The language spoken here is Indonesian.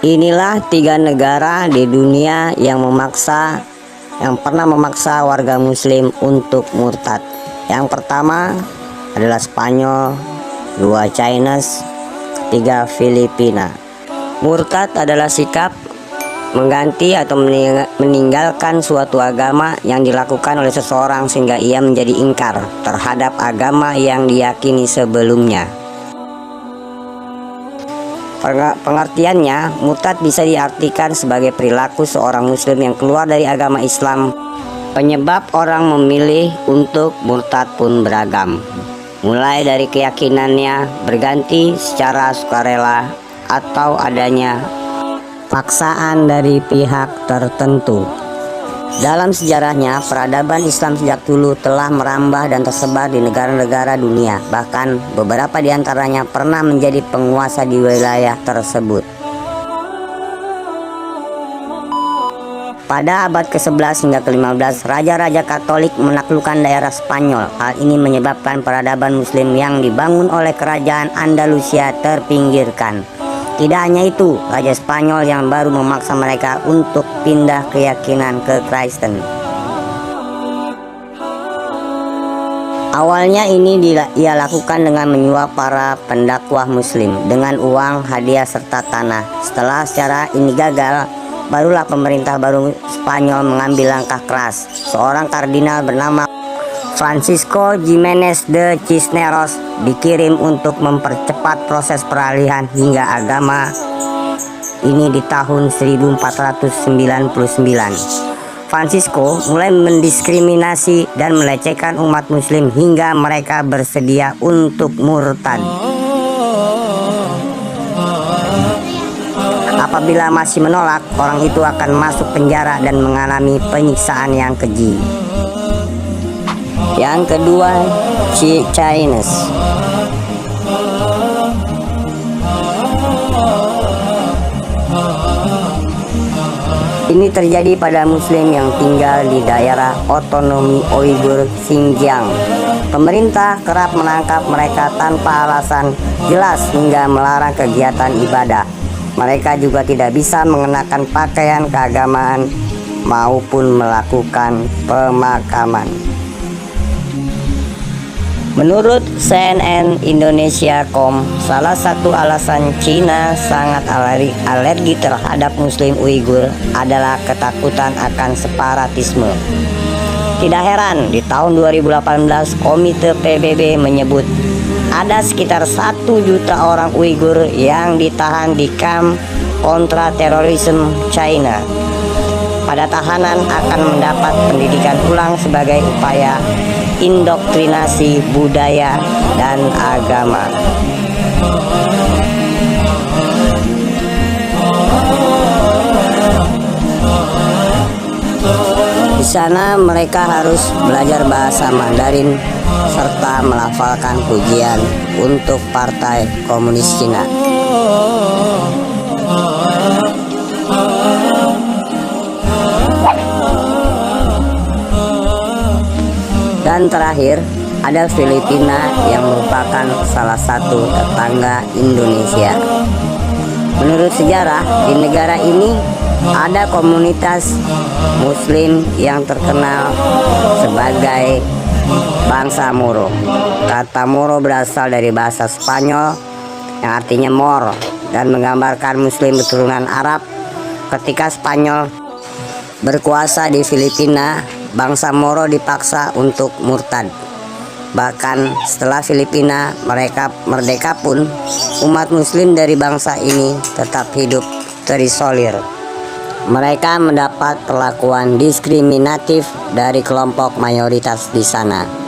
Inilah 3 negara di dunia yang pernah memaksa warga muslim untuk murtad. Yang pertama adalah Spanyol, 2 China, 3 Filipina. Murtad adalah sikap mengganti atau meninggalkan suatu agama yang dilakukan oleh seseorang sehingga ia menjadi ingkar terhadap agama yang diyakini sebelumnya. Pengertiannya, murtad bisa diartikan sebagai perilaku seorang muslim yang keluar dari agama Islam. Penyebab orang memilih untuk murtad pun beragam, mulai dari keyakinannya berganti secara sukarela atau adanya paksaan dari pihak tertentu. Dalam sejarahnya, peradaban Islam sejak dulu telah merambah dan tersebar di negara-negara dunia. Bahkan beberapa di antaranya pernah menjadi penguasa di wilayah tersebut. Pada abad ke-11 hingga ke-15, raja-raja Katolik menaklukkan daerah Spanyol. Hal ini menyebabkan peradaban Muslim yang dibangun oleh kerajaan Andalusia terpinggirkan. Tidak hanya itu, Raja Spanyol yang baru memaksa mereka untuk pindah keyakinan ke Kristen. Awalnya ini ia lakukan dengan menyuap para pendakwah muslim dengan uang, hadiah, serta tanah. Setelah secara ini gagal, barulah pemerintah baru Spanyol mengambil langkah keras. Seorang kardinal bernama Francisco Jiménez de Cisneros dikirim untuk mempercepat proses peralihan hingga agama ini di tahun 1499. Francisco mulai mendiskriminasi dan melecehkan umat muslim hingga mereka bersedia untuk murtad. Apabila masih menolak, orang itu akan masuk penjara dan mengalami penyiksaan yang keji. Yang kedua, China. Ini terjadi pada muslim yang tinggal di daerah otonomi Uighur Xinjiang. Pemerintah kerap menangkap mereka tanpa alasan jelas hingga melarang kegiatan ibadah. Mereka juga tidak bisa mengenakan pakaian keagamaan maupun melakukan pemakaman. Menurut CNN Indonesia.com, salah satu alasan Cina sangat alergi terhadap Muslim Uighur adalah ketakutan akan separatisme. Tidak heran, di tahun 2018 Komite PBB menyebut ada sekitar 1 juta orang Uighur yang ditahan di kamp kontra terorisme China. Pada tahanan akan mendapat pendidikan ulang sebagai upaya indoktrinasi budaya dan agama. Di sana mereka harus belajar bahasa Mandarin serta melafalkan pujian untuk Partai Komunis Cina. Dan terakhir, ada Filipina yang merupakan salah satu tetangga Indonesia. Menurut sejarah, di negara ini ada komunitas Muslim yang terkenal sebagai bangsa Moro. Kata Moro berasal dari bahasa Spanyol yang artinya Mor dan menggambarkan Muslim keturunan Arab. Ketika Spanyol berkuasa di Filipina, bangsa Moro dipaksa untuk murtad. Bahkan setelah Filipina mereka merdeka pun, umat muslim dari bangsa ini tetap hidup terisolir. Mereka mendapat perlakuan diskriminatif dari kelompok mayoritas di sana.